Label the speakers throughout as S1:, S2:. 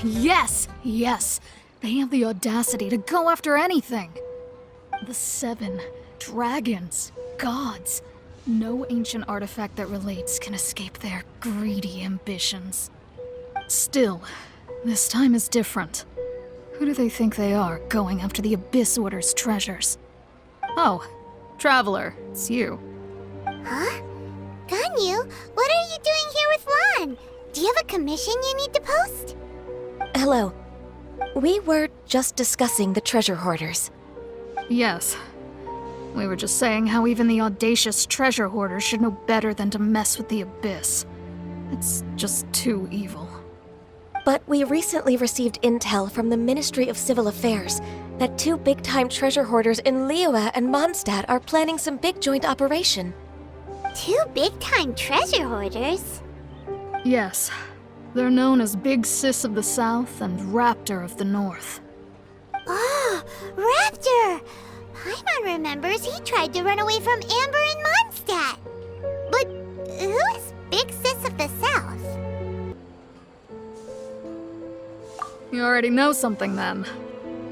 S1: Yes! Yes! They have the audacity to go after anything! The 7 dragons, gods. No ancient artifact that relates can escape their greedy ambitions. Still, this time is different. Who do they think they are, going after the Abyss Order's treasures? Oh, Traveler, it's you.
S2: Huh? Ganyu, what are you doing here with Lan? Do you have a commission you need to post?
S3: Hello. We were just discussing the treasure hoarders.
S1: Yes. We were just saying how even the audacious treasure hoarders should know better than to mess with the Abyss. It's just too evil.
S3: But we recently received intel from the Ministry of Civil Affairs that 2 big-time treasure hoarders in Liyue and Mondstadt are planning some big joint operation.
S2: 2 big-time treasure hoarders?
S1: Yes. They're known as Big Sis of the South and Raptor of the North.
S2: Oh, Raptor! Paimon remembers he tried to run away from Amber in Mondstadt. But who is Big Sis of the South?
S1: You already know something then.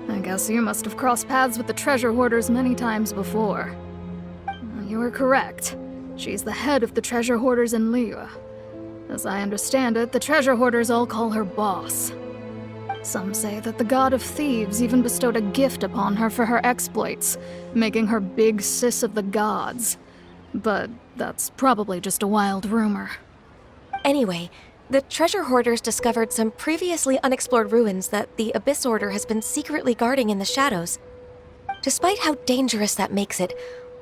S1: I guess you must have crossed paths with the treasure hoarders many times before. You were correct. She's the head of the treasure hoarders in Liyue. As I understand it, the treasure hoarders all call her boss. Some say that the god of thieves even bestowed a gift upon her for her exploits, making her Big Sis of the gods. But that's probably just a wild rumor.
S3: Anyway, the treasure hoarders discovered some previously unexplored ruins that the Abyss Order has been secretly guarding in the shadows. Despite how dangerous that makes it,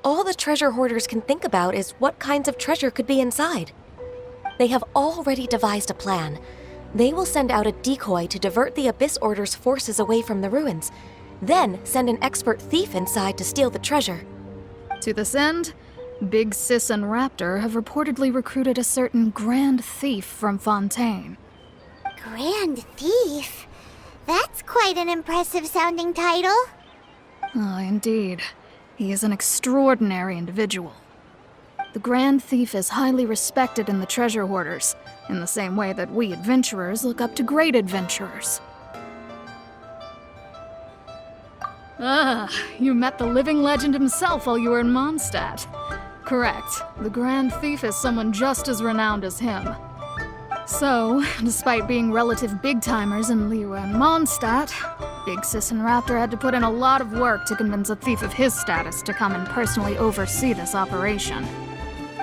S3: all the treasure hoarders can think about is what kinds of treasure could be inside. They have already devised a plan. They will send out a decoy to divert the Abyss Order's forces away from the ruins, then send an expert thief inside to steal the treasure.
S1: To this end, Big Sis and Raptor have reportedly recruited a certain Grand Thief from Fontaine.
S2: Grand Thief? That's quite an impressive sounding title.
S1: Oh, indeed. He is an extraordinary individual. The Grand Thief is highly respected in the treasure hoarders, in the same way that we adventurers look up to great adventurers. Ah, you met the living legend himself while you were in Mondstadt. Correct. The Grand Thief is someone just as renowned as him. So, despite being relative big-timers in Liyue and Mondstadt, Big Sis and Raptor had to put in a lot of work to convince a thief of his status to come and personally oversee this operation.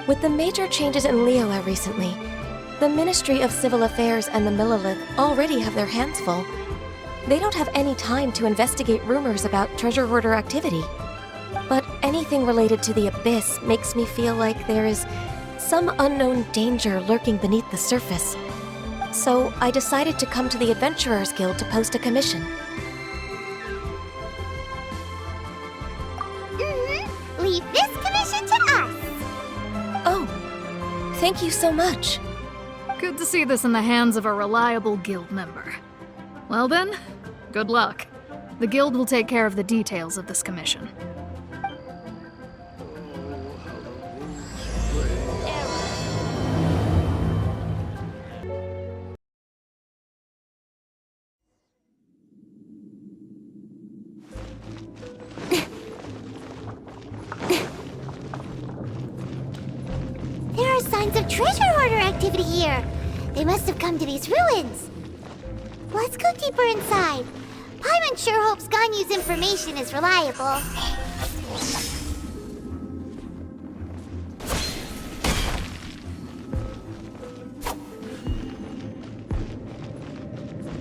S3: With the major changes in Liyue recently, the Ministry of Civil Affairs and the Millelith already have their hands full. They don't have any time to investigate rumors about treasure hoarder activity. But anything related to the Abyss makes me feel like there is some unknown danger lurking beneath the surface. So I decided to come to the Adventurers Guild to post a commission.
S2: Leave this commission to us.
S3: Oh, thank you so much.
S1: Good to see this in the hands of a reliable guild member. Well then, good luck. The guild will take care of the details of this commission.
S2: There are signs of treasure hoarder activity here. They must have come to these ruins. Let's go deeper inside. Paimon sure hopes Ganyu's information is reliable.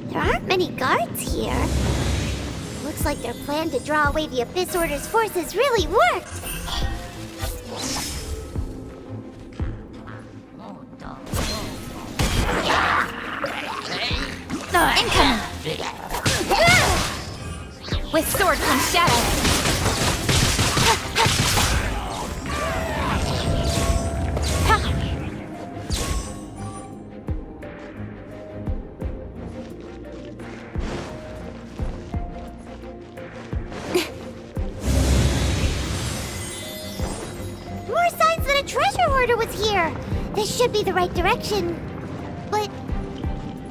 S2: There aren't many guards here. Looks like their plan to draw away the Abyss Order's forces really worked.
S4: Incoming! With sword comes shadow.
S2: More signs that a treasure hoarder was here. This should be the right direction. But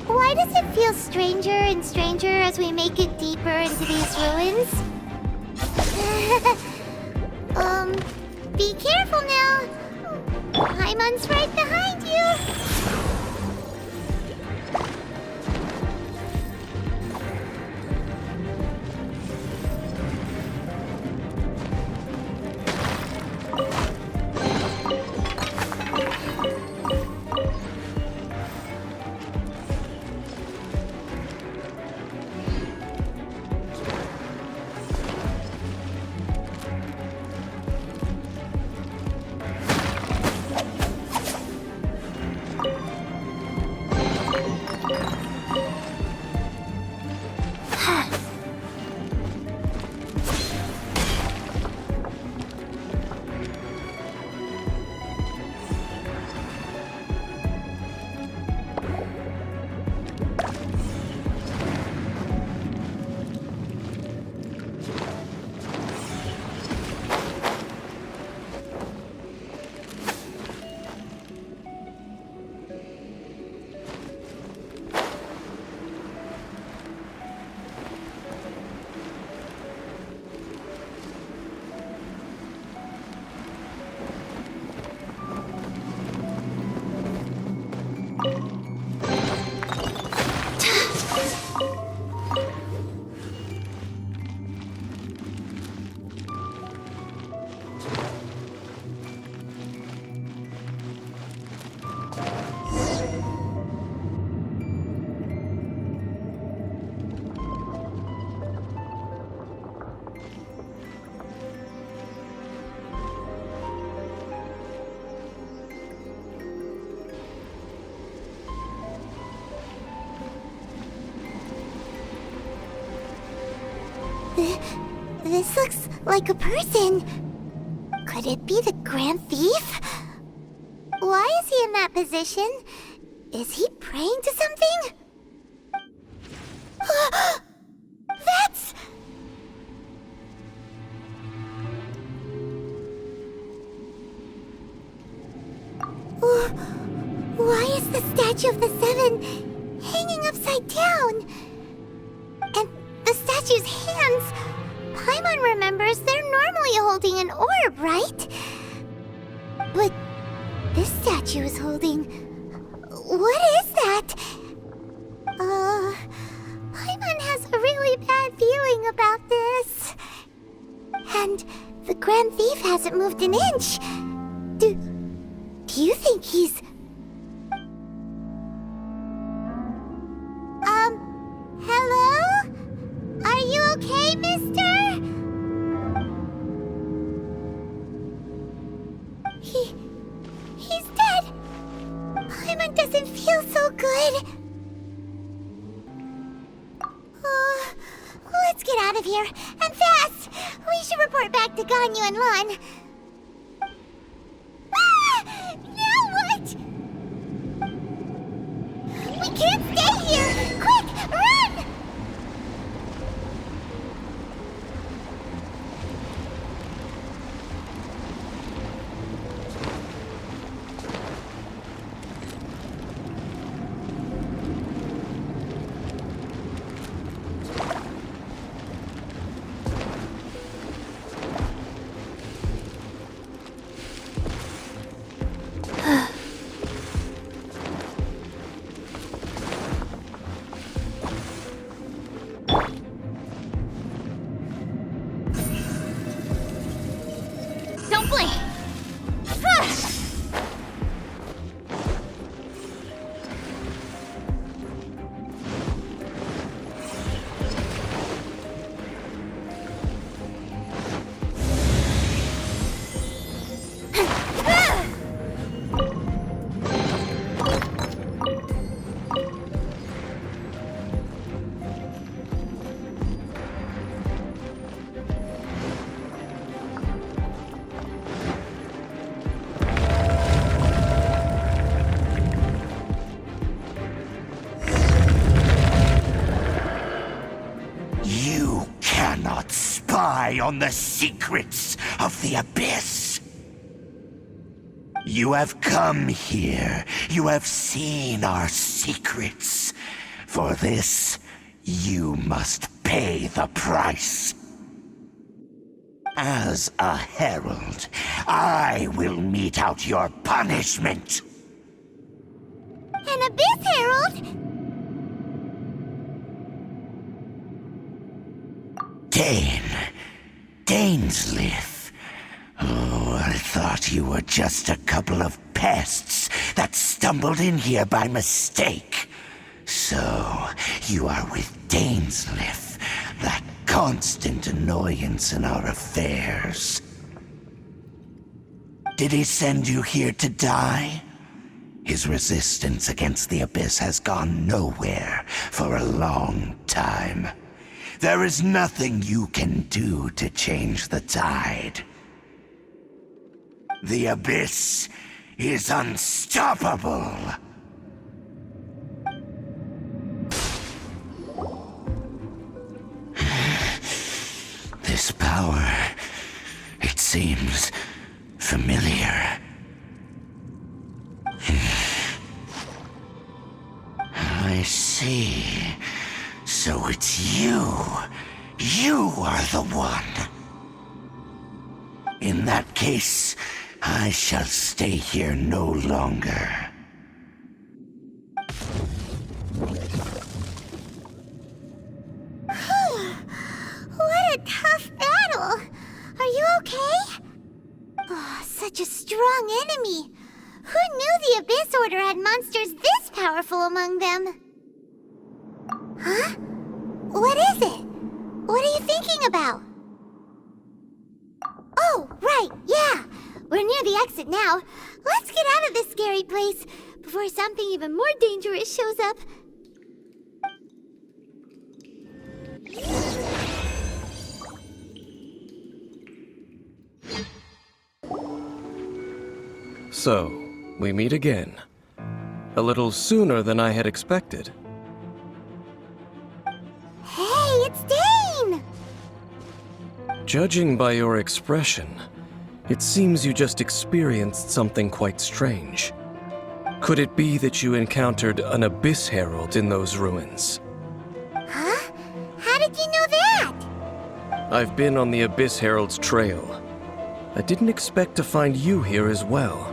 S2: Why does it feel stranger and stranger as we make it deeper into these ruins? Be careful now. Paimon's right behind you. This looks like a person. Could it be the Grand Thief? Why is he in that position? Is he praying to something? That's... Why is the Statue of the Seven hanging upside down? And the statue's hands... Paimon remembers they're normally holding an orb, right? But this statue is holding... What is that? Paimon has a really bad feeling about this. And the Grand Thief hasn't moved an inch. Do you think he's... Hello? Are you okay, mister? He's dead. Paimon doesn't feel so good. Let's get out of here, and fast! We should report back to Ganyu and Lon. Now what? We can't stay here! Quick, run!
S4: Don't blink!
S5: On the secrets of the Abyss. You have come here. You have seen our secrets. For this, you must pay the price. As a herald, I will mete out your punishment.
S2: An Abyss Herald?
S5: Dainsleif. Oh, I thought you were just a couple of pests that stumbled in here by mistake. So, you are with Dainsleif, that constant annoyance in our affairs. Did he send you here to die? His resistance against the Abyss has gone nowhere for a long time. There is nothing you can do to change the tide. The Abyss is unstoppable. This power, it seems familiar. I see. So it's you. You are the one. In that case, I shall stay here no longer.
S2: What a tough battle! Are you okay? Oh, such a strong enemy. Who knew the Abyss Order had monsters this powerful among them? Huh? What is it? What are you thinking about? Oh, right, yeah. We're near the exit now. Let's get out of this scary place before something even more dangerous shows up.
S6: So, we meet again. A little sooner than I had expected.
S2: Hey, it's Dane!
S6: Judging by your expression, it seems you just experienced something quite strange. Could it be that you encountered an Abyss Herald in those ruins?
S2: Huh? How did you know that?
S6: I've been on the Abyss Herald's trail. I didn't expect to find you here as well.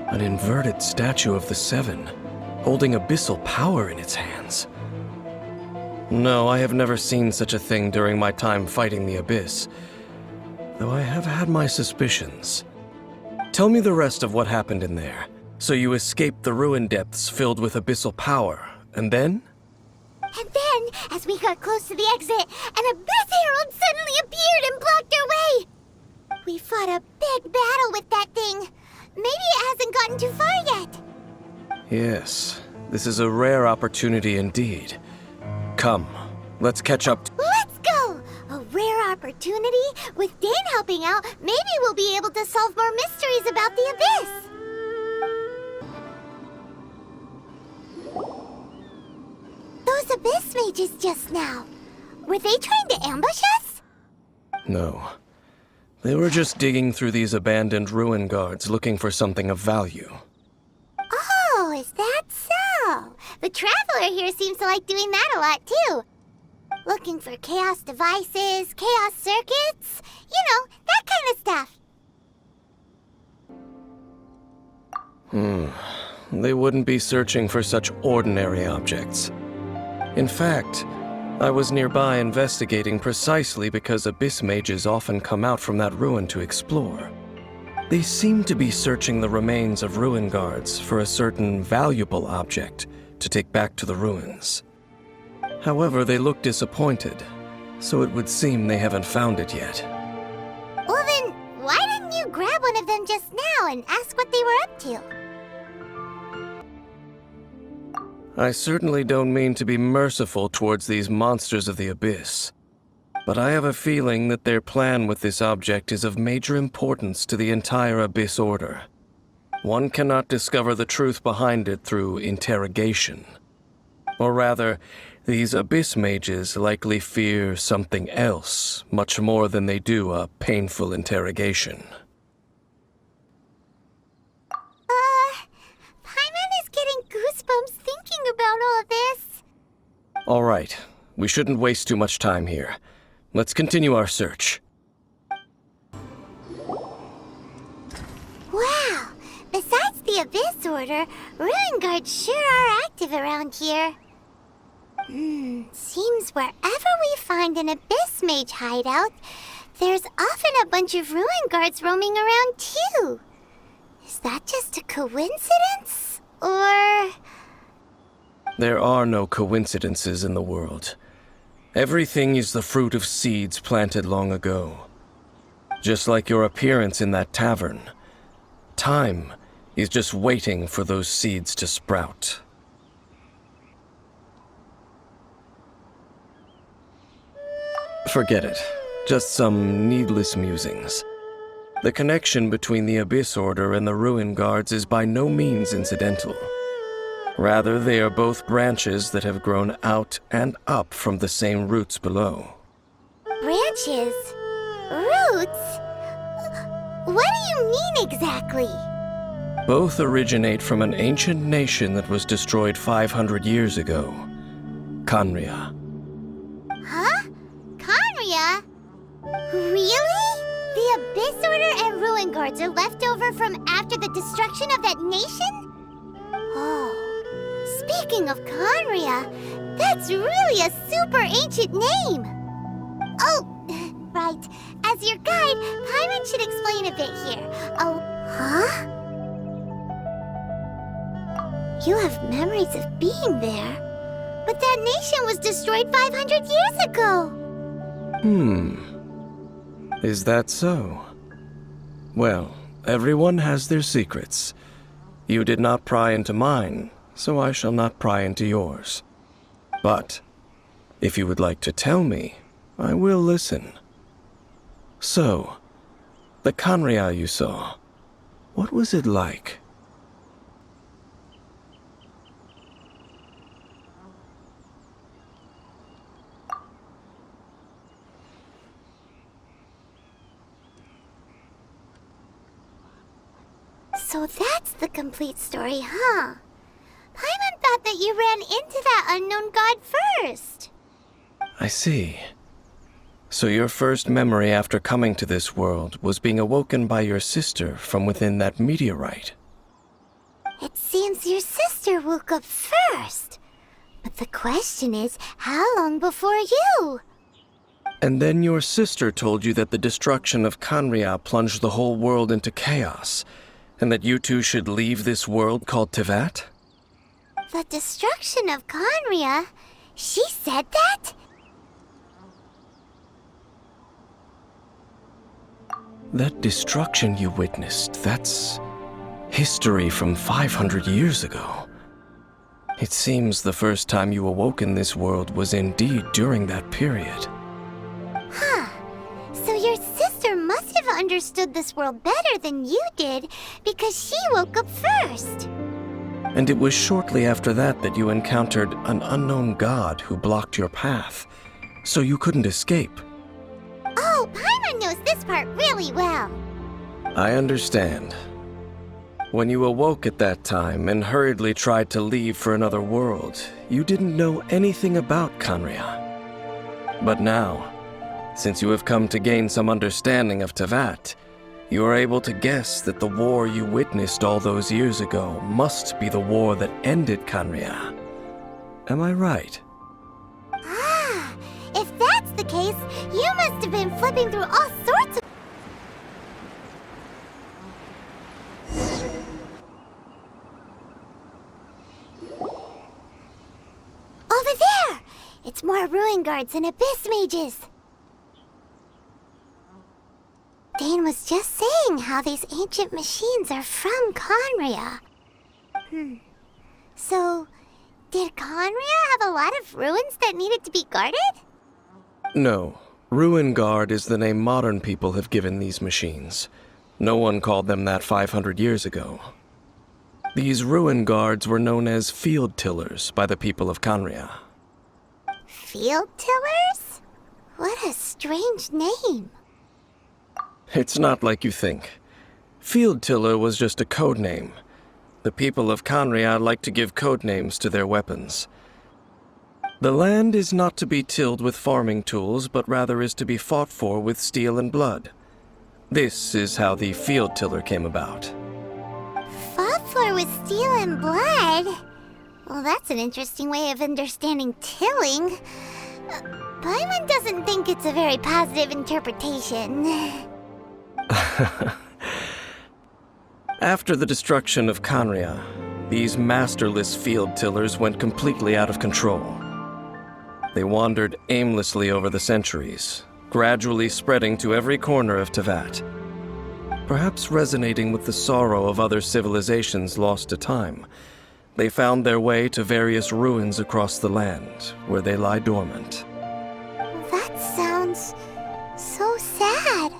S6: An inverted statue of the Seven, holding abyssal power in its hands. No, I have never seen such a thing during my time fighting the Abyss, though I have had my suspicions. Tell me the rest of what happened in there. So you escaped the ruin depths filled with abyssal power, and then?
S2: And then, as we got close to the exit, an Abyss Herald suddenly appeared and blocked our way! We fought a big battle with that thing. Maybe it hasn't gotten too far yet.
S6: Yes, this is a rare opportunity indeed. Come, let's catch up.
S2: Let's go! A rare opportunity? With Dane helping out, maybe we'll be able to solve more mysteries about the Abyss. Those Abyss mages just now. Were they trying to ambush us?
S6: No. They were just digging through these abandoned ruin guards looking for something of value.
S2: Oh, is that so? The Traveler here seems to like doing that a lot, too. Looking for chaos devices, chaos circuits, you know, that kind of stuff.
S6: They wouldn't be searching for such ordinary objects. In fact, I was nearby investigating precisely because Abyss mages often come out from that ruin to explore. They seem to be searching the remains of ruin guards for a certain valuable object to take back to the ruins. However, they look disappointed, so it would seem they haven't found it yet.
S2: Well then, why didn't you grab one of them just now and ask what they were up to?
S6: I certainly don't mean to be merciful towards these monsters of the Abyss, but I have a feeling that their plan with this object is of major importance to the entire Abyss Order. One cannot discover the truth behind it through interrogation. Or rather, These Abyss mages likely fear something else much more than they do a painful interrogation.
S2: Paimon is getting goosebumps thinking about all this.
S6: All right, we shouldn't waste too much time here. Let's continue our search.
S2: Wow! Besides the Abyss Order, Ruin Guards sure are active around here. Seems wherever we find an Abyss Mage hideout, there's often a bunch of Ruin Guards roaming around too. Is that just a coincidence? Or...
S6: There are no coincidences in the world. Everything is the fruit of seeds planted long ago. Just like your appearance in that tavern. Time is just waiting for those seeds to sprout. Forget it. Just some needless musings. The connection between the Abyss Order and the Ruin Guards is by no means incidental. Rather, they are both branches that have grown out and up from the same roots below.
S2: branches? Roots? What do you mean exactly?
S6: Both originate from an ancient nation that was destroyed 500 years ago. Khaenri'ah.
S2: Huh? Khaenri'ah? Really? The Abyss Order and Ruin Guards are left over from after the destruction of that nation? Oh, speaking of Khaenri'ah, that's really a super ancient name. Oh, right. As your guide, Paimon should explain a bit here. Oh, huh? You have memories of being there, but that nation was destroyed 500 years ago.
S6: Is that so? Well, everyone has their secrets. You did not pry into mine, so I shall not pry into yours. But, if you would like to tell me, I will listen. So, the Khaenri'ah you saw, what was it like?
S2: So that's the complete story, huh? Paimon thought that you ran into that unknown god first.
S6: I see. So your first memory after coming to this world was being awoken by your sister from within that meteorite.
S2: It seems your sister woke up first. But the question is, how long before you?
S6: And then your sister told you that the destruction of Khaenri'ah plunged the whole world into chaos, and that you two should leave this world called Teyvat?
S2: The destruction of Khaenri'ah? She said that?
S6: That destruction you witnessed, that's history from 500 years ago. It seems the first time you awoke in this world was indeed during that period.
S2: Huh. So your sister must have understood this world better than you did, because she woke up first.
S6: And it was shortly after that that you encountered an unknown god who blocked your path, so you couldn't escape.
S2: Oh, Paimon knows this part really well.
S6: I understand. When you awoke at that time and hurriedly tried to leave for another world, you didn't know anything about Khaenri'ah. But now, since you have come to gain some understanding of Teyvat, you are able to guess that the war you witnessed all those years ago must be the war that ended Khaenri'ah. Am I right?
S2: Ah, if that's the case, you must have been flipping through all sorts of... Over there! It's more Ruin Guards and Abyss Mages. Dane was just saying how these ancient machines are from Khaenri'ah. So, did Khaenri'ah have a lot of ruins that needed to be guarded?
S6: No. Ruin Guard is the name modern people have given these machines. No one called them that 500 years ago. These Ruin Guards were known as field tillers by the people of Khaenri'ah.
S2: Field tillers? What a strange name.
S6: It's not like you think. Field Tiller was just a code name. The people of Canria like to give code names to their weapons. The land is not to be tilled with farming tools, but rather is to be fought for with steel and blood. This is how the Field Tiller came about.
S2: Fought for with steel and blood? Well, that's an interesting way of understanding tilling. Paimon doesn't think it's a very positive interpretation.
S6: After the destruction of Canria, these masterless field tillers went completely out of control. They wandered aimlessly over the centuries, gradually spreading to every corner of Teyvat. Perhaps resonating with the sorrow of other civilizations lost to time, they found their way to various ruins across the land, where they lie dormant.
S2: That sounds so sad.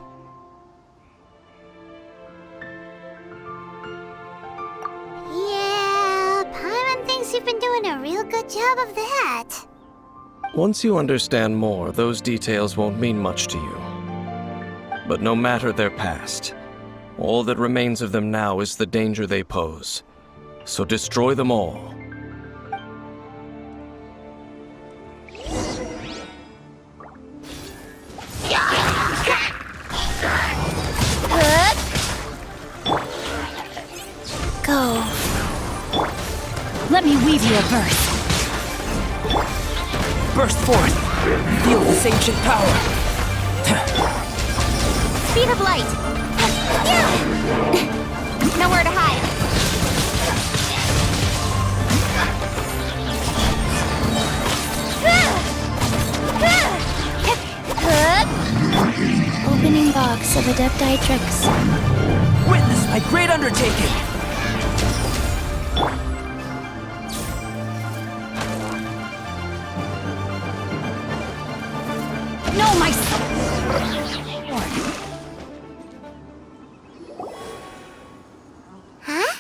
S2: Yeah, Paimon thinks you've been doing a real good job of that.
S6: Once you understand more, those details won't mean much to you. But no matter their past, all that remains of them now is the danger they pose. So destroy them all.
S2: Go.
S4: Let me weave you a verse.
S7: Burst forth! Feel this ancient power!
S4: Speed of light. Nowhere to hide.
S2: Opening box of Adepti tricks.
S7: Witness my great undertaking!
S4: No, my...
S2: Huh?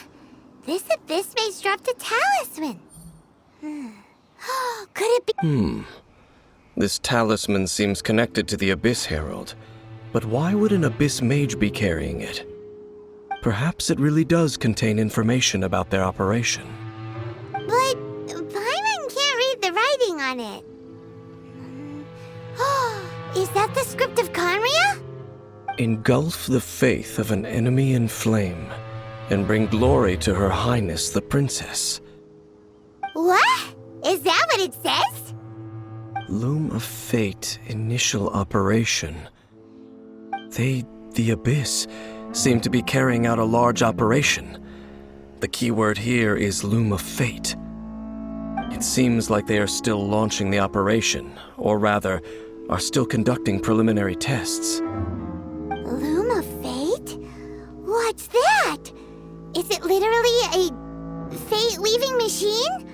S2: This abyss mage dropped a talisman. Could it be?
S6: This talisman seems connected to the Abyss Herald. But why would an Abyss Mage be carrying it? Perhaps it really does contain information about their operation.
S2: But Paimon can't read the writing on it. Is that the script of Canria?
S6: Engulf the faith of an enemy in flame, and bring glory to Her Highness the Princess.
S2: What? Is that what it says?
S6: Loom of Fate, initial operation. The Abyss, seem to be carrying out a large operation. The keyword here is Loom of Fate. It seems like they are still launching the operation, or rather, are still conducting preliminary tests.
S2: Loom of Fate? What's that? Is it literally a fate-weaving machine?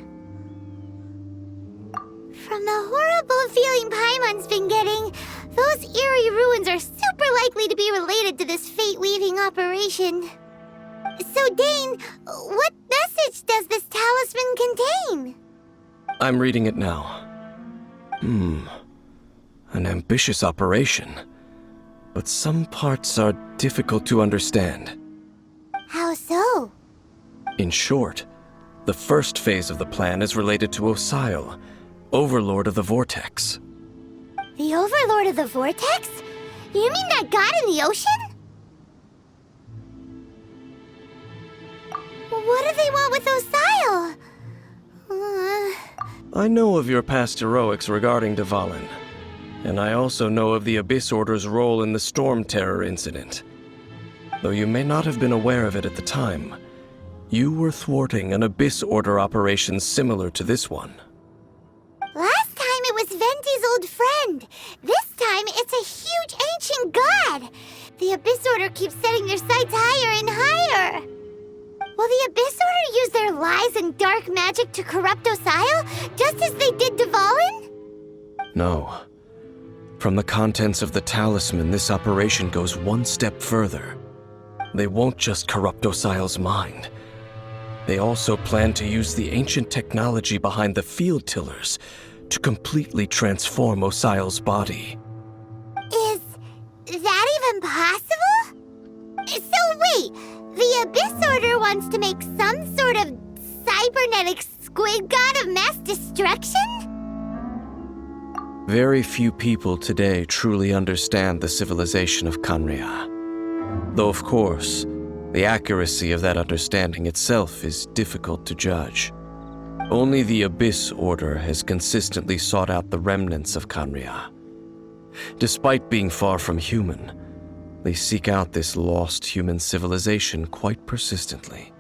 S2: From the horrible feeling Paimon's been getting, those eerie ruins are super likely to be related to this fate-weaving operation. So, Dane, what message does this talisman contain?
S6: I'm reading it now. An ambitious operation. But some parts are difficult to understand.
S2: How so?
S6: In short, the first phase of the plan is related to Osial, Overlord of the Vortex.
S2: The Overlord of the Vortex? You mean that god in the ocean? What do they want with Osial?
S6: I know of your past heroics regarding Dvalin, and I also know of the Abyss Order's role in the Storm Terror incident. Though you may not have been aware of it at the time, you were thwarting an Abyss Order operation similar to this one.
S2: Last time it was Venti's old friend. This time it's a huge ancient god. The Abyss Order keeps setting their sights higher and higher. Will the Abyss Order use their lies and dark magic to corrupt Osial, just as they did Dvalin?
S6: No. From the contents of the talisman, this operation goes one step further. They won't just corrupt Osial's mind. They also plan to use the ancient technology behind the field tillers to completely transform Osial's body.
S2: Is that even possible? So wait, the Abyss Order wants to make some sort of cybernetic squid god of mass destruction?
S6: Very few people today truly understand the civilization of Khaenri'ah. Though, of course, the accuracy of that understanding itself is difficult to judge. Only the Abyss Order has consistently sought out the remnants of Khaenri'ah. Despite being far from human, they seek out this lost human civilization quite persistently.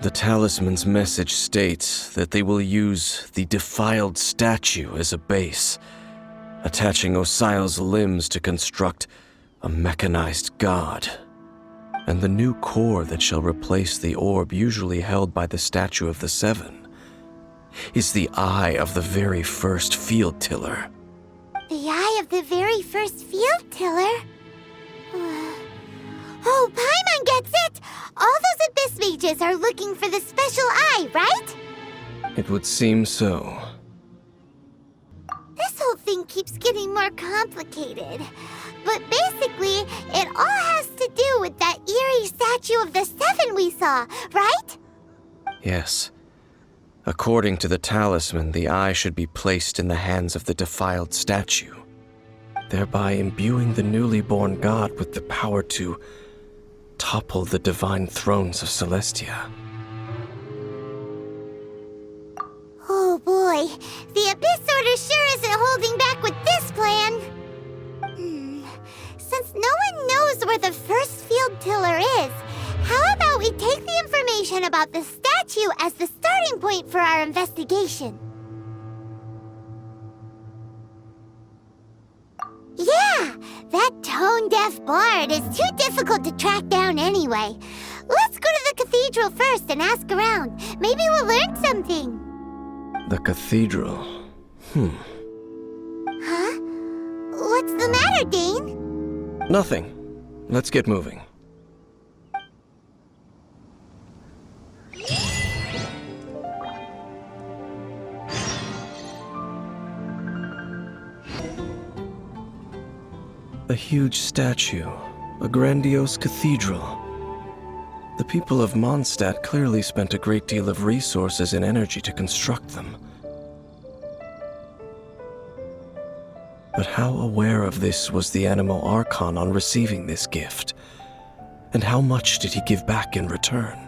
S6: The talisman's message states that they will use the defiled statue as a base, attaching Osial's limbs to construct a mechanized god. And the new core that shall replace the orb usually held by the Statue of the Seven is the eye of the very first field tiller.
S2: The eye of the very first field tiller? Oh, Paimon gets it! All those Abyss mages are looking for the special eye, right?
S6: It would seem so.
S2: This whole thing keeps getting more complicated. But basically, it all has to do with that eerie Statue of the Seven we saw, right?
S6: Yes. According to the talisman, the eye should be placed in the hands of the defiled statue, thereby imbuing the newly born god with the power to topple the divine thrones of Celestia.
S2: Oh boy, the Abyss Order sure isn't holding back with this plan. Since no one knows where the first field tiller is, how about we take the information about the statue as the starting point for our investigation? Yeah, that tone-deaf bard is too difficult to track down anyway. Let's go to the cathedral first and ask around. Maybe we'll learn something.
S6: The cathedral.
S2: Huh? What's the matter, Dane?
S6: Nothing. Let's get moving. A huge statue, a grandiose cathedral. The people of Mondstadt clearly spent a great deal of resources and energy to construct them. But how aware of this was the Animal Archon on receiving this gift? And how much did he give back in return?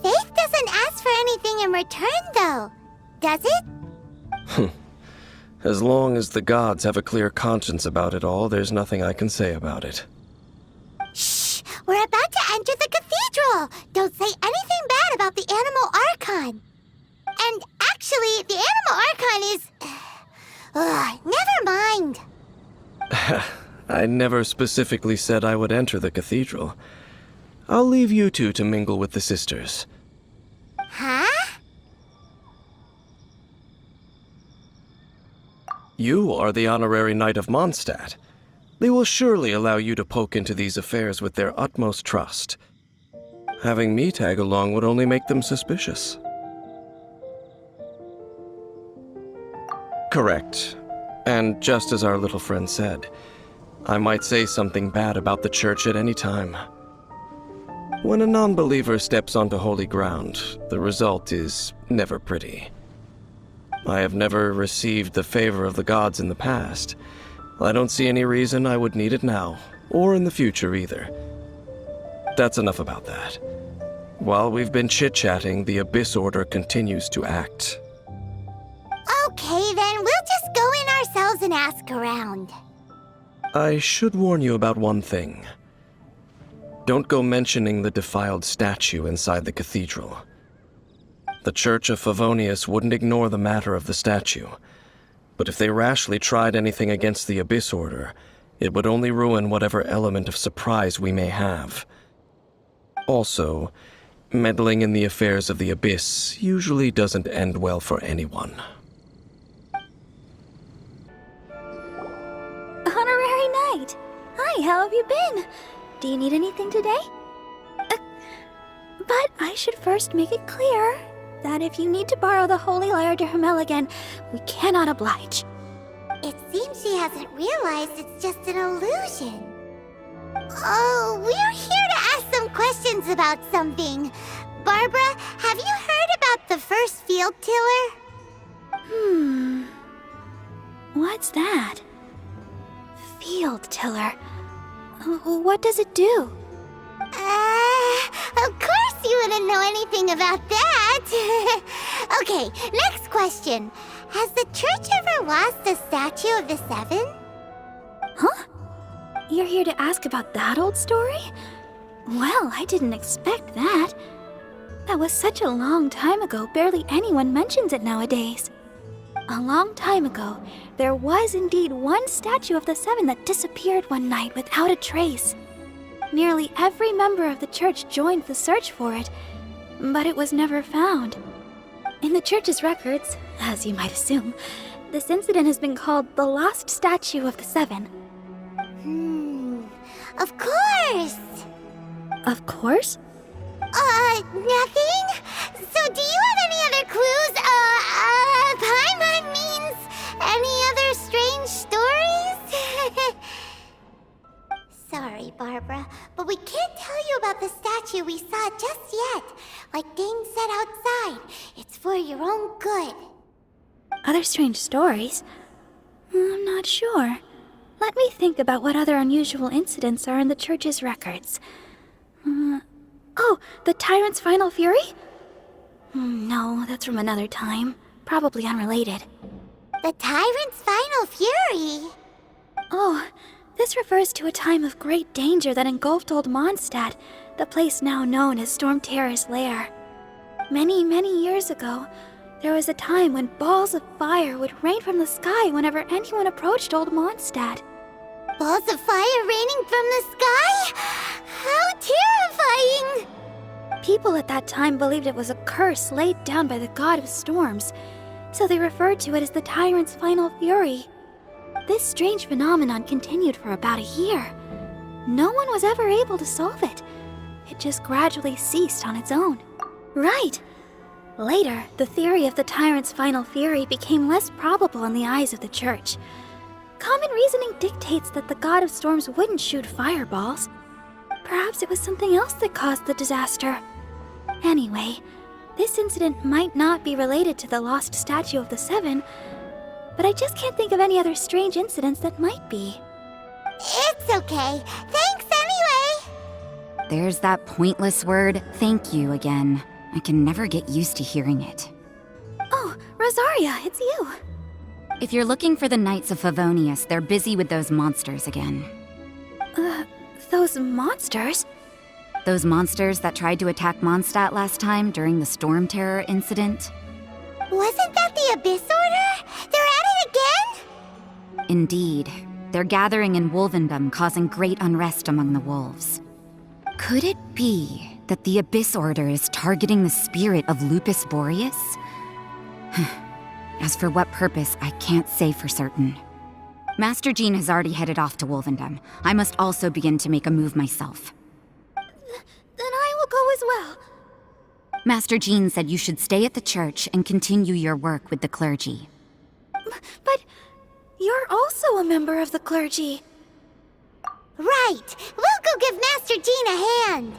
S2: Faith doesn't ask for anything in return, though. Does it?
S6: As long as the gods have a clear conscience about it all, there's nothing I can say about it.
S2: Shh! We're about to enter the cathedral! Don't say anything bad about the Animal Archon. And actually, the Animal Archon is... never mind.
S6: I never specifically said I would enter the cathedral. I'll leave you two to mingle with the sisters.
S2: Huh?
S6: You are the honorary knight of Mondstadt. They will surely allow you to poke into these affairs with their utmost trust. Having me tag along would only make them suspicious. Correct. And just as our little friend said, I might say something bad about the church at any time. When a non-believer steps onto holy ground, the result is never pretty. I have never received the favor of the gods in the past. I don't see any reason I would need it now, or in the future either. That's enough about that. While we've been chit-chatting, the Abyss Order continues to act.
S2: Okay, then we'll just go in ourselves and ask around.
S6: I should warn you about one thing. Don't go mentioning the defiled statue inside the cathedral. The Church of Favonius wouldn't ignore the matter of the statue, but if they rashly tried anything against the Abyss Order, it would only ruin whatever element of surprise we may have. Also, meddling in the affairs of the Abyss usually doesn't end well for anyone.
S8: Honorary Knight! Hi, how have you been? Do you need anything today? But I should first make it clear, that if you need to borrow the Holy Lyre de Hermel again, we cannot oblige.
S2: It seems she hasn't realized it's just an illusion. Oh, we're here to ask some questions about something. Barbara, have you heard about the first field tiller?
S8: What's that? Field tiller. What does it do?
S2: Of course you wouldn't know anything about that. Okay, next question. Has the church ever lost a statue of the Seven?
S8: Huh? You're here to ask about that old story? Well, I didn't expect that. That was such a long time ago, barely anyone mentions it nowadays. A long time ago, there was indeed one statue of the Seven that disappeared one night without a trace. Nearly every member of the church joined the search for it, but it was never found. In the church's records, as you might assume, this incident has been called the Lost Statue of the Seven.
S2: Of course!
S8: Of course?
S2: Nothing? So do you have any other clues? Paimon means any other strange stories? Sorry, Barbara, but we can't tell you about the statue we saw just yet. Like Dane said outside, it's for your own good.
S8: Other strange stories? I'm not sure. Let me think about what other unusual incidents are in the church's records. Oh, the Tyrant's Final Fury? No, that's from another time. Probably unrelated.
S2: The Tyrant's Final Fury?
S8: Oh, this refers to a time of great danger that engulfed Old Mondstadt, the place now known as Storm Terror's lair. Many, many years ago, there was a time when balls of fire would rain from the sky whenever anyone approached Old Mondstadt.
S2: Balls of fire raining from the sky? How terrifying!
S8: People at that time believed it was a curse laid down by the god of storms, so they referred to it as the Tyrant's Final Fury. This strange phenomenon continued for about a year. No one was ever able to solve it. It just gradually ceased on its own. Right! Later, the theory of the Tyrant's Final Fury became less probable in the eyes of the church. Common reasoning dictates that the god of storms wouldn't shoot fireballs. Perhaps it was something else that caused the disaster. Anyway, this incident might not be related to the lost statue of the Seven, but I just can't think of any other strange incidents that might be.
S2: It's okay. Thanks anyway!
S9: There's that pointless word, thank you, again. I can never get used to hearing it.
S8: Oh, Rosaria, it's you.
S9: If you're looking for the Knights of Favonius, they're busy with those monsters again.
S8: Those monsters?
S9: Those monsters that tried to attack Mondstadt last time during the Storm Terror incident?
S2: Wasn't that the Abyss Order? They're at it again?
S9: Indeed. They're gathering in Wolvendom, causing great unrest among the wolves. Could it be that the Abyss Order is targeting the spirit of Lupus Boreas? As for what purpose, I can't say for certain. Master Jean has already headed off to Wolvendom. I must also begin to make a move myself.
S8: Then I will go as well.
S9: Master Jean said you should stay at the church and continue your work with the clergy.
S8: But you're also a member of the clergy.
S2: Right! We'll go give Master Jean a hand!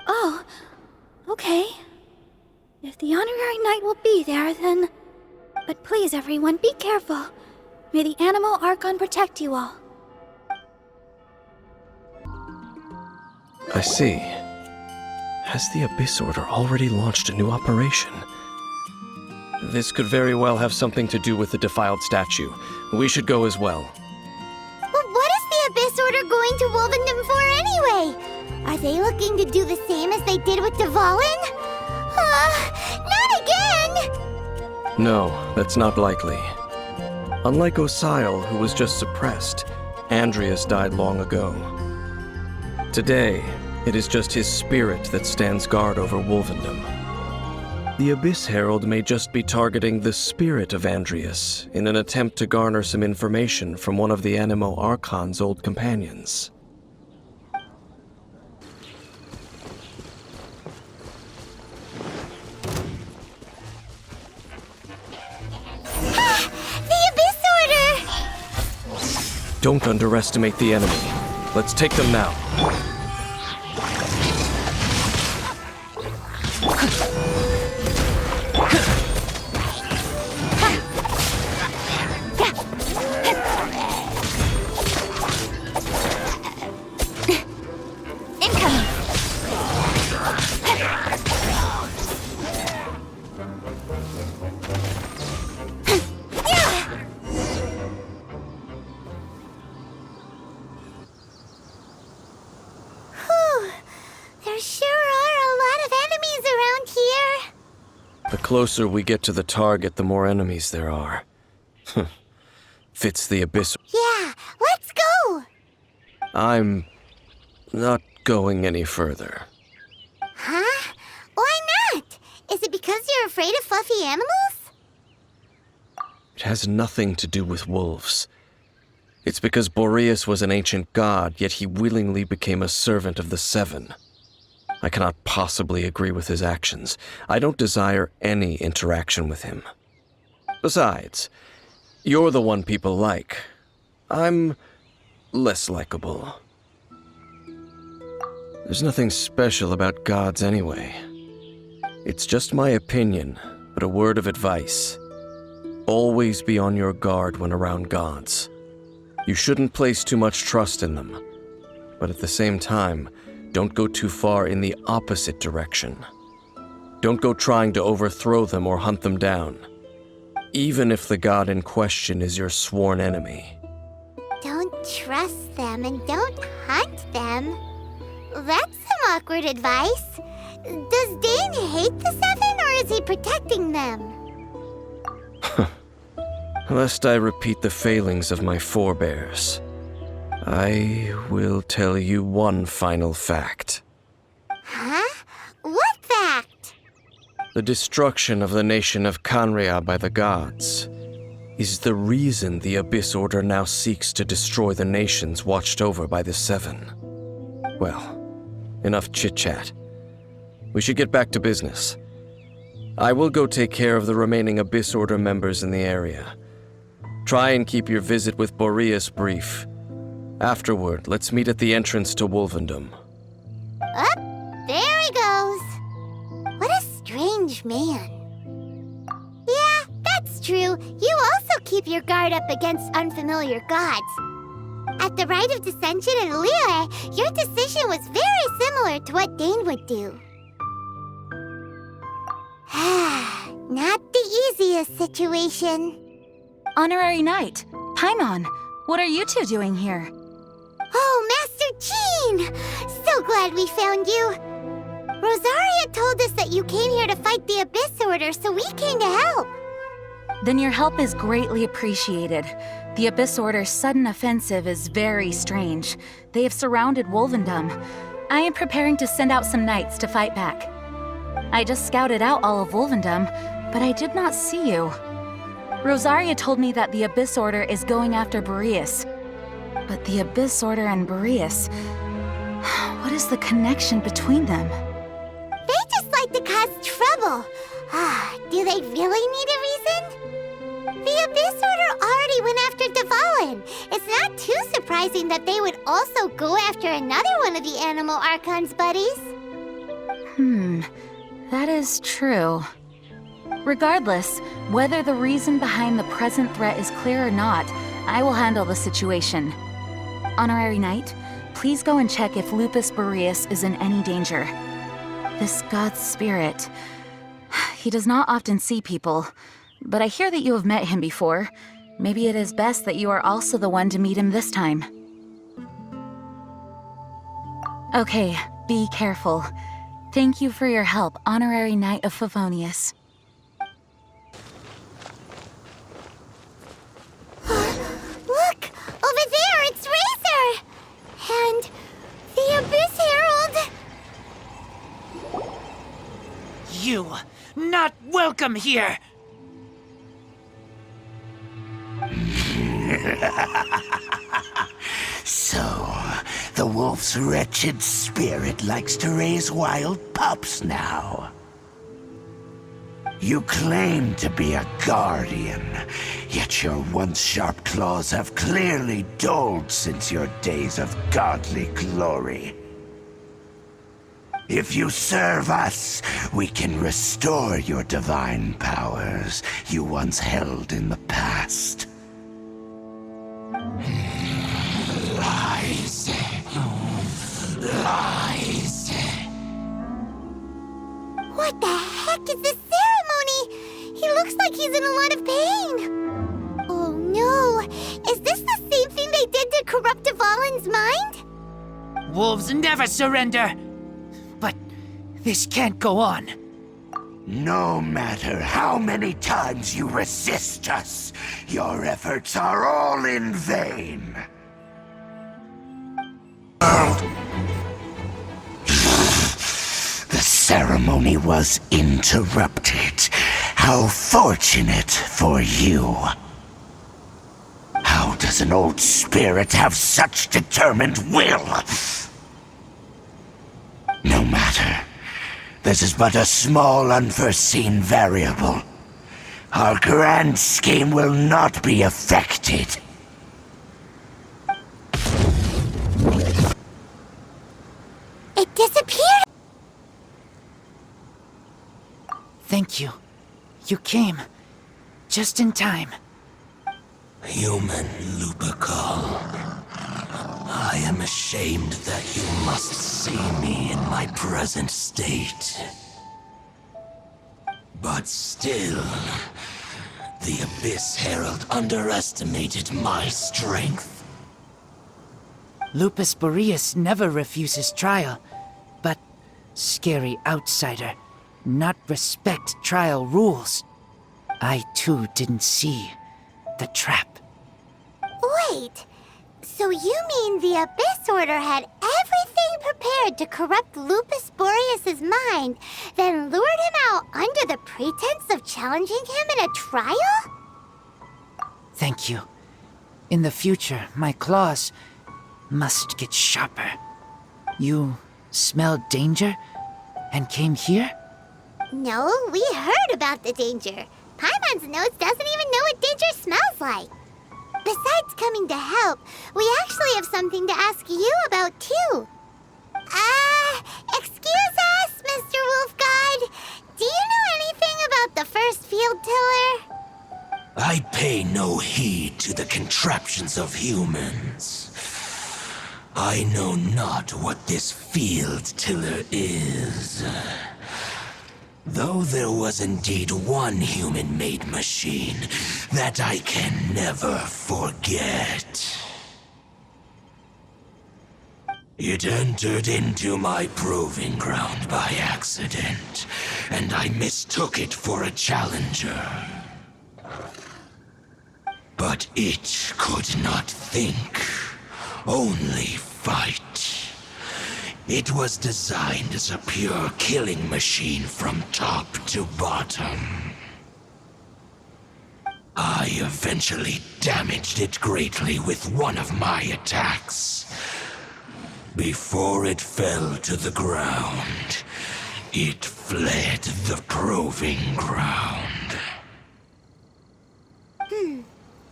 S8: Oh, okay. If the honorary knight will be there, then... But please, everyone, be careful. May the Animal Archon protect you all.
S6: I see. Has the Abyss Order already launched a new operation? This could very well have something to do with the defiled statue. We should go as well.
S2: But what is the Abyss Order going to Wolvendom for anyway? Are they looking to do the same as they did with Dvalin? Not again!
S6: No, that's not likely. Unlike Osile, who was just suppressed, Andreas died long ago. Today, it is just his spirit that stands guard over Wolvendom. The Abyss Herald may just be targeting the spirit of Andreas in an attempt to garner some information from one of the Animo Archon's old companions. Don't underestimate the enemy. Let's take them now.
S2: There sure are a lot of enemies around here.
S6: The closer we get to the target, the more enemies there are. Fits the Abyss.
S2: Yeah, let's go!
S6: I'm not going any further.
S2: Huh? Why not? Is it because you're afraid of fluffy animals?
S6: It has nothing to do with wolves. It's because Boreas was an ancient god, yet he willingly became a servant of the Seven. I cannot possibly agree with his actions. I don't desire any interaction with him. Besides, you're the one people like. I'm less likable. There's nothing special about gods anyway. It's just my opinion, but a word of advice. Always be on your guard when around gods. You shouldn't place too much trust in them, but at the same time, don't go too far in the opposite direction. Don't go trying to overthrow them or hunt them down, even if the god in question is your sworn enemy.
S2: Don't trust them and don't hunt them. That's some awkward advice. Does Dane hate the Seven, or is he protecting them?
S6: Lest I repeat the failings of my forebears, I will tell you one final fact.
S2: Huh? What fact?
S6: The destruction of the nation of Canria by the gods is the reason the Abyss Order now seeks to destroy the nations watched over by the Seven. Well, enough chit-chat. We should get back to business. I will go take care of the remaining Abyss Order members in the area. Try and keep your visit with Boreas brief. Afterward, let's meet at the entrance to Wolvendom.
S2: Up, there he goes. What a strange man. Yeah, that's true. You also keep your guard up against unfamiliar gods. At the Rite of Dissension in Liyue, your decision was very similar to what Dane would do. Not the easiest situation.
S4: Honorary Knight, Paimon, what are you two doing here?
S2: Oh, Master Jean! So glad we found you. Rosaria told us that you came here to fight the Abyss Order, so we came to help.
S4: Then your help is greatly appreciated. The Abyss Order's sudden offensive is very strange. They have surrounded Wolvendom. I am preparing to send out some knights to fight back. I just scouted out all of Wolvendom, but I did not see you. Rosaria told me that the Abyss Order is going after Boreas. But the Abyss Order and Boreas... what is the connection between them?
S2: They just like to cause trouble. Do they really need a reason? The Abyss Order already went after Dvalin. It's not too surprising that they would also go after another one of the Animal Archon's buddies.
S4: That is true. Regardless, whether the reason behind the present threat is clear or not, I will handle the situation. Honorary Knight, please go and check if Lupus Boreas is in any danger. This god's spirit... he does not often see people, but I hear that you have met him before. Maybe it is best that you are also the one to meet him this time. Okay, be careful. Thank you for your help, Honorary Knight of Favonius.
S2: Look! Over there, it's Razor! And the Abyss Herald!
S7: You, not welcome here!
S5: So, the wolf's wretched spirit likes to raise wild pups now. You claim to be a guardian, yet your once sharp claws have clearly dulled since your days of godly glory. If you serve us, we can restore your divine powers you once held in the past. Lies. Lies.
S2: What the heck is this ceremony? He looks like he's in a lot of pain. Oh no, is this the same thing they did to corrupt Dvalin's mind?
S7: Wolves never surrender! But this can't go on.
S5: No matter how many times you resist us, your efforts are all in vain. The ceremony was interrupted. How fortunate for you. How does an old spirit have such determined will? No matter. This is but a small unforeseen variable. Our grand scheme will not be affected.
S2: It disappeared!
S7: Thank you. You came. Just in time.
S5: Human Lupercal, I am ashamed that you must see me in my present state. But still, the Abyss Herald underestimated my strength.
S7: Lupus Boreas never refuses trial, but scary outsider, not respect trial rules. I too didn't see the trap.
S2: Wait, so you mean the Abyss Order had everything prepared to corrupt Lupus Boreas' mind, then lured him out under the pretense of challenging him in a trial?
S7: Thank you. In the future, my claws must get sharper. You smelled danger and came here?
S2: No, we heard about the danger. Paimon's nose doesn't even know what danger smells like. Besides coming to help, we actually have something to ask you about, too. Excuse us, Mr. Wolf God. Do you know anything about the first field tiller?
S5: I pay no heed to the contraptions of humans. I know not what this field tiller is. Though there was indeed one human-made machine that I can never forget. It entered into my proving ground by accident, and I mistook it for a challenger. But it could not think, only fight. It was designed as a pure killing machine from top to bottom. I eventually damaged it greatly with one of my attacks. Before it fell to the ground, it fled the proving ground.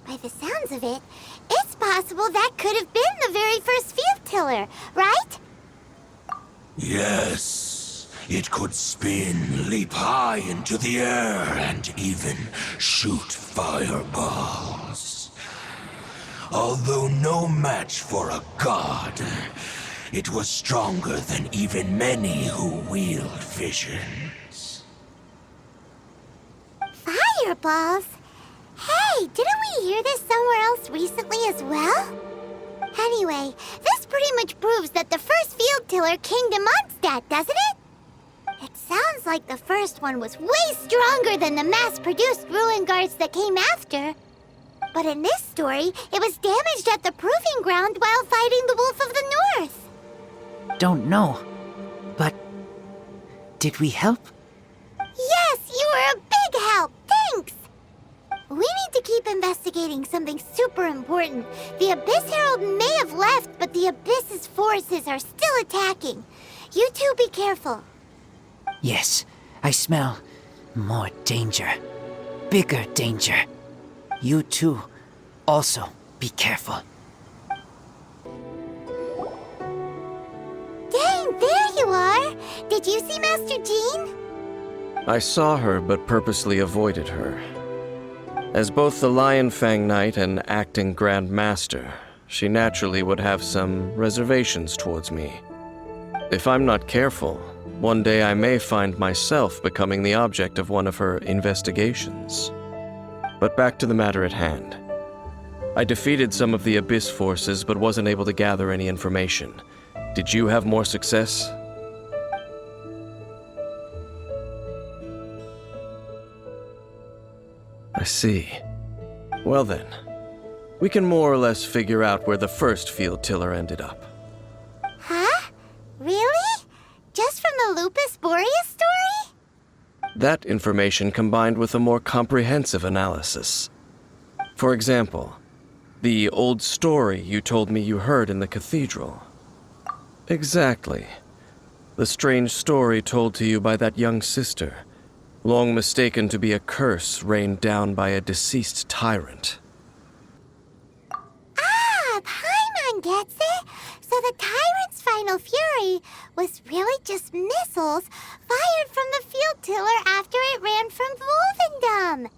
S2: By the sounds of it, it's possible that could have been the very first field tiller, right?
S5: Yes, it could spin, leap high into the air, and even shoot fireballs. Although no match for a god, it was stronger than even many who wield visions.
S2: Fireballs? Hey, didn't we hear this somewhere else recently as well? Anyway, this pretty much proves that the first field tiller came to Mondstadt, doesn't it? It sounds like the first one was way stronger than the mass-produced ruin guards that came after. But in this story, it was damaged at the proving ground while fighting the Wolf of the North.
S7: Don't know. But did we help?
S2: Yes, you were a big help. Thanks. We need to keep investigating something super important. The Abyss Herald may have left, but the Abyss's forces are still attacking. You two be careful.
S7: Yes, I smell More danger. Bigger danger. You too. Also, be careful.
S2: Dang, there you are! Did you see Master Jean?
S6: I saw her, but purposely avoided her. As both the Lion Fang Knight and acting Grand Master, she naturally would have some reservations towards me. If I'm not careful, one day I may find myself becoming the object of one of her investigations. But back to the matter at hand. I defeated some of the Abyss forces, but wasn't able to gather any information. Did you have more success? I see. Well then, we can more or less figure out where the first field tiller ended up.
S2: Huh? Really? Just from the Lupus Boreas story?
S6: That information combined with a more comprehensive analysis. For example, the old story you told me you heard in the cathedral. Exactly. The strange story told to you by that young sister, long mistaken to be a curse rained down by a deceased tyrant.
S2: Ah, Paimon gets it! So the tyrant's final fury was really just missiles fired from the field tiller after it ran from Wolvendom.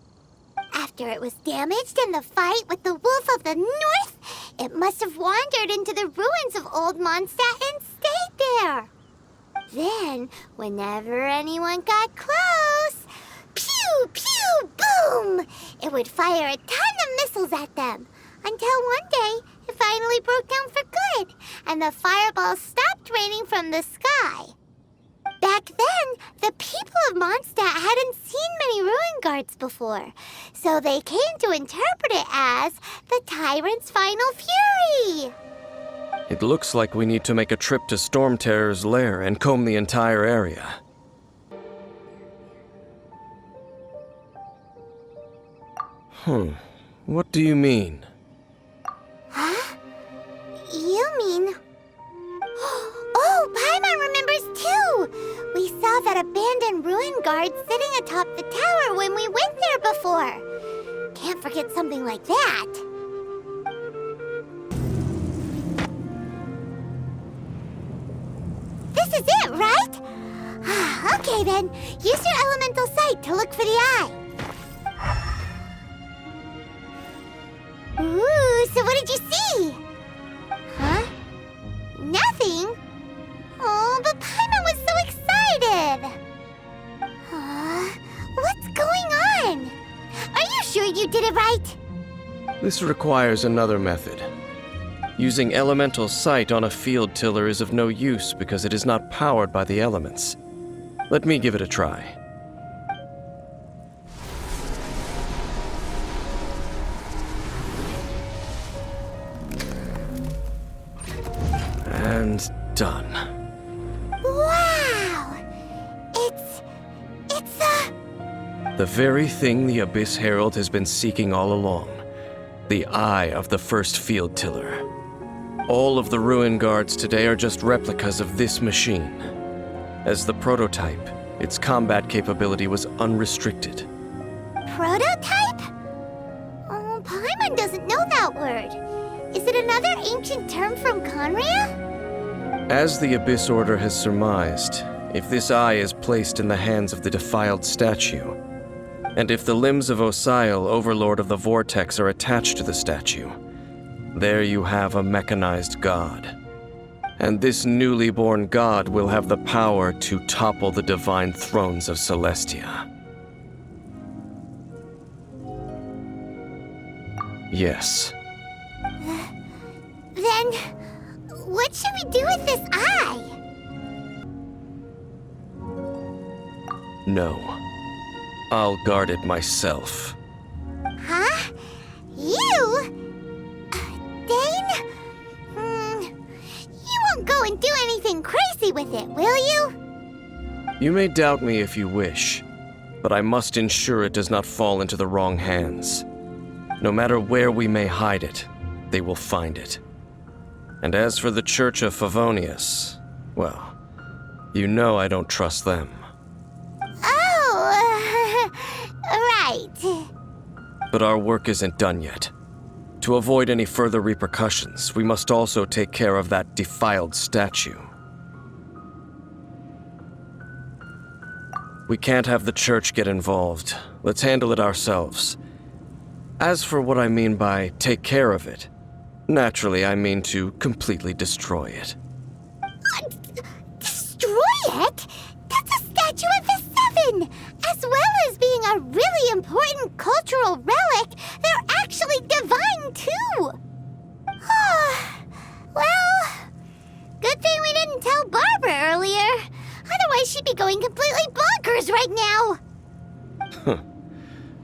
S2: After it was damaged in the fight with the Wolf of the North, it must have wandered into the ruins of Old Mondstadt and stayed there. Then, whenever anyone got close, pew, pew, boom! It would fire a ton of missiles at them, until one day it finally broke down for good, and the fireballs stopped raining from the sky. Back then, the people of Mondstadt hadn't seen many ruin guards before, so they came to interpret it as the tyrant's final fury.
S6: It looks like we need to make a trip to Storm Terror's lair and comb the entire area. What do you mean?
S2: Huh? You mean... Oh, Paimon remembers too! We saw that abandoned ruin guard sitting atop the tower when we went there before. Can't forget something like that. This is it, right? Okay then, use your elemental sight to look for the eye. Ooh, so what did you see? Huh? Nothing? Oh, but Paimon was so excited! What's going on? Are you sure you did it right?
S6: This requires another method. Using elemental sight on a field tiller is of no use because it is not powered by the elements. Let me give it a try. And done.
S2: Wow! It's
S6: the very thing the Abyss Herald has been seeking all along. The eye of the first field tiller. All of the ruin guards today are just replicas of this machine. As the prototype, its combat capability was unrestricted.
S2: Prototype? Oh, Paimon doesn't know that word. Is it another ancient term from Conria?
S6: As the Abyss Order has surmised, if this eye is placed in the hands of the defiled statue, and if the limbs of Osial, Overlord of the Vortex, are attached to the statue, there you have a mechanized god. And this newly born god will have the power to topple the divine thrones of Celestia. Yes.
S2: Then, what should we do with this eye?
S6: No. I'll guard it myself.
S2: Huh? You? Dane? You won't go and do anything crazy with it, will you?
S6: You may doubt me if you wish, but I must ensure it does not fall into the wrong hands. No matter where we may hide it, they will find it. And as for the Church of Favonius, well, you know I don't trust them.
S2: Oh,
S6: but our work isn't done yet. To avoid any further repercussions, we must also take care of that defiled statue. We can't have the church get involved. Let's handle it ourselves. As for what I mean by take care of it, naturally I mean to completely destroy it.
S2: Destroy it? That's a statue of the Seven! As well as being a really important cultural relic, they're actually divine too! Well, good thing we didn't tell Barbara earlier. Otherwise she'd be going completely bonkers right now!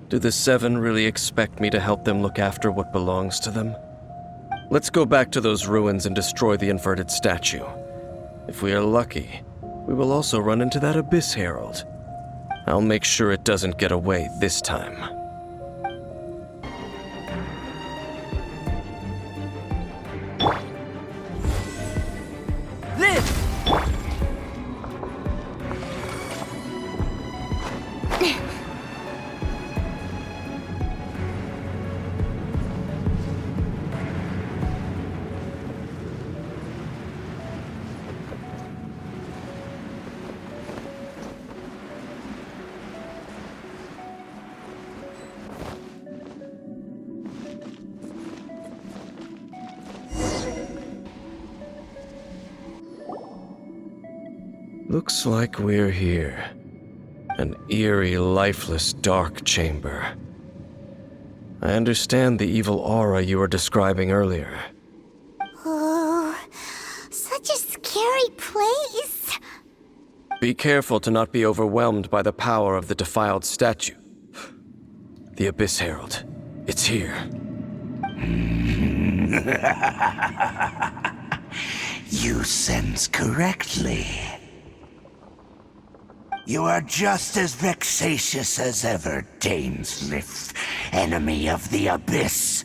S6: Do the Seven really expect me to help them look after what belongs to them? Let's go back to those ruins and destroy the inverted statue. If we are lucky, we will also run into that Abyss Herald. I'll make sure it doesn't get away this time.
S7: Live!
S6: Looks like we're here. An eerie, lifeless, dark chamber. I understand the evil aura you were describing earlier.
S2: Oh, such a scary place.
S6: Be careful to not be overwhelmed by the power of the defiled statue. The Abyss Herald. It's here.
S5: You sense correctly. You are just as vexatious as ever, Dainsleif, enemy of the Abyss.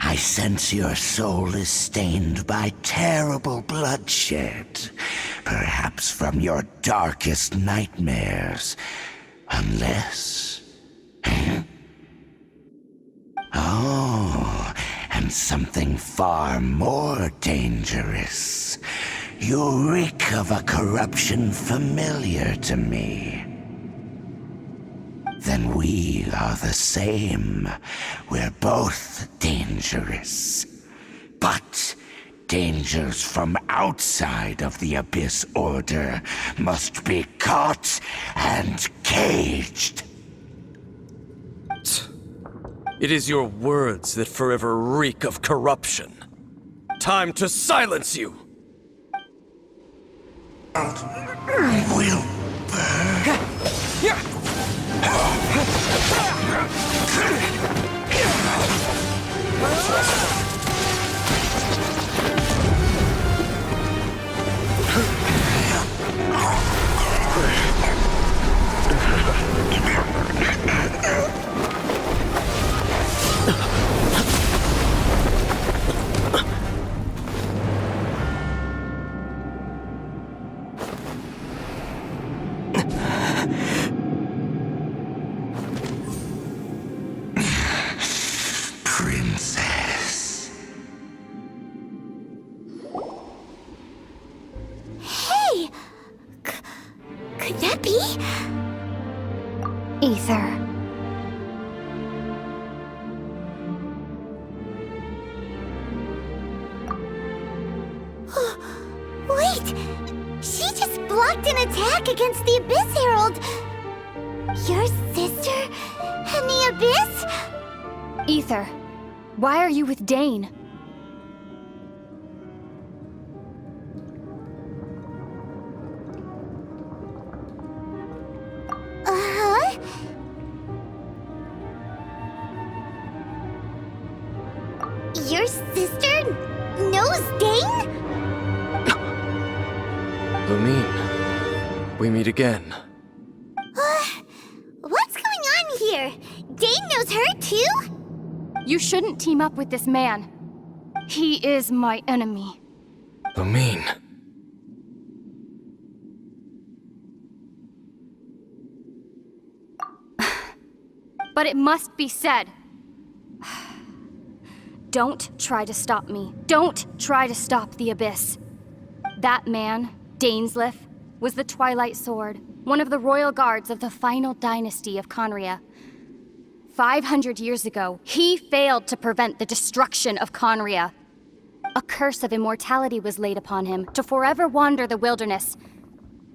S5: I sense your soul is stained by terrible bloodshed, perhaps from your darkest nightmares, unless... Oh, and something far more dangerous. You reek of a corruption familiar to me. Then we are the same. We're both dangerous. But dangers from outside of the Abyss Order must be caught and caged.
S6: It is your words that forever reek of corruption. Time to silence you!
S5: Will burn. Princess.
S2: Hey! Could that be?
S8: Ether.
S2: Wait! She just blocked an attack against the Abyss Herald! Your sister and the Abyss?
S8: Ether, why are you with Dane?
S2: Uh-huh. Your sister knows Dane?
S6: Lumine, we meet again.
S2: What's going on here? Dane knows her too?
S8: You shouldn't team up with this man. He is my enemy.
S6: Lumine.
S10: but it must be said. Don't try to stop me. Don't try to stop the Abyss. That man, Dainsleif, was the Twilight Sword, one of the royal guards of the final dynasty of Conria. 500 years ago, he failed to prevent the destruction of Conria. A curse of immortality was laid upon him to forever wander the wilderness,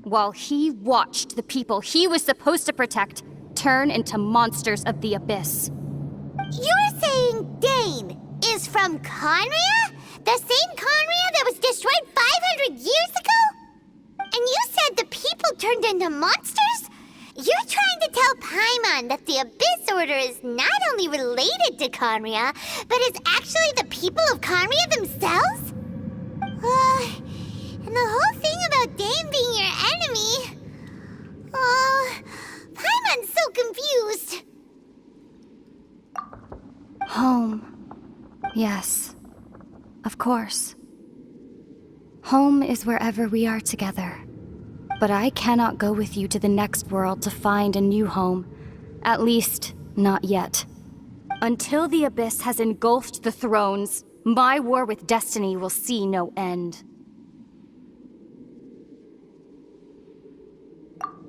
S10: while he watched the people he was supposed to protect turn into monsters of the Abyss.
S2: You're saying Dane is from Conria? The same Conria that was destroyed 500 years ago? And you said the people turned into monsters? You're trying to tell Paimon that the Abyss Order is not only related to Conria, but is actually the people of Conria themselves? And the whole thing about Dane being your enemy... Paimon's so confused.
S10: Home. Yes. Of course. Home is wherever we are together. But I cannot go with you to the next world to find a new home. At least, not yet. Until the Abyss has engulfed the thrones, my war with destiny will see no end.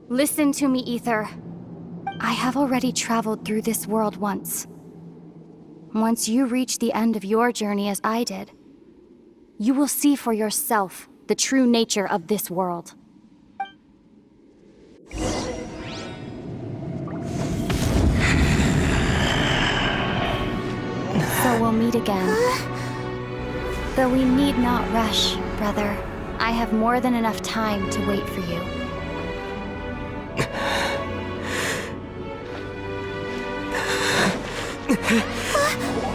S10: Listen to me, Ether. I have already traveled through this world once. Once you reach the end of your journey as I did, you will see for yourself the true nature of this world. So we'll meet again. Though we need not rush, brother. I have more than enough time to wait for you.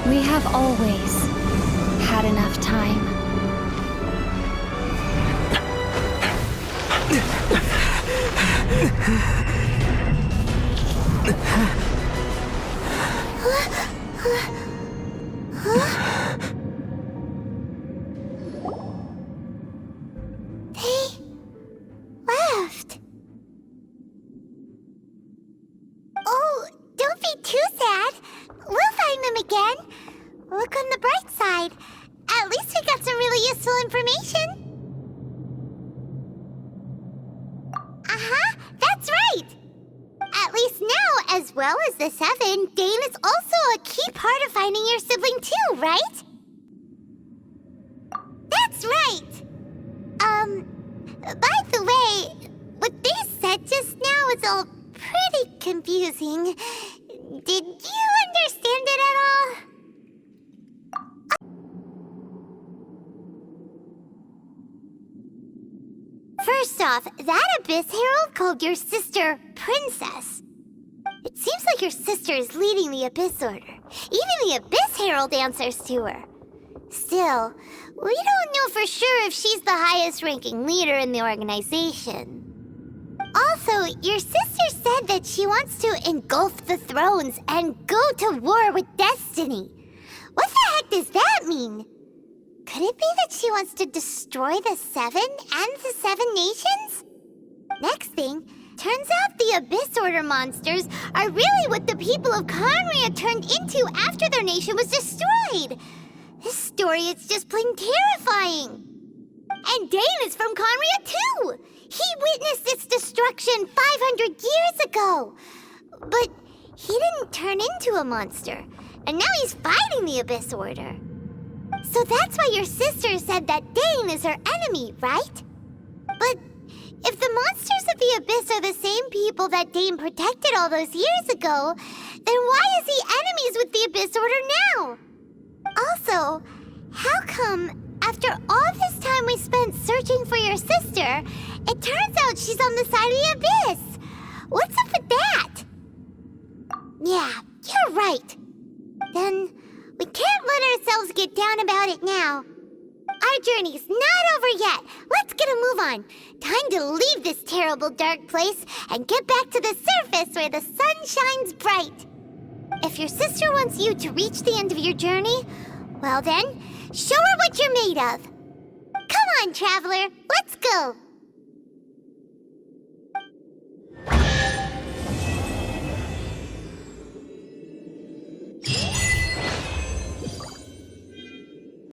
S10: We have always had enough time.
S2: They left. Oh, don't be too sad. We'll find them again. Look on the bright side. At least we got some really useful information. That's right. At least now, as well as the Seven, Dane is also a key part of finding your sibling too, right? That's right. By the way, what they said just now is all pretty confusing. Did you understand it at all? First off, that Abyss Herald called your sister Princess. It seems like your sister is leading the Abyss Order. Even the Abyss Herald answers to her. Still, we don't know for sure if she's the highest-ranking leader in the organization. Also, your sister said that she wants to engulf the thrones and go to war with destiny. What the heck does that mean? Could it be that she wants to destroy the Seven and the Seven Nations? Next thing, turns out the Abyss Order monsters are really what the people of Conria turned into after their nation was destroyed. This story is just plain terrifying. And Dane is from Conria too! He witnessed its destruction 500 years ago! But he didn't turn into a monster, and now he's fighting the Abyss Order. So that's why your sister said that Dane is her enemy, right? But if the monsters of the Abyss are the same people that Dane protected all those years ago, then why is he enemies with the Abyss Order now? Also, how come, after all this time we spent searching for your sister, it turns out she's on the side of the Abyss? What's up with that? Yeah, you're right. Then we can't let ourselves get down about it now. Our journey's not over yet. Let's get a move on. Time to leave this terrible dark place and get back to the surface where the sun shines bright. If your sister wants you to reach the end of your journey, well then, show her what you're made of. Come on, traveler, let's go.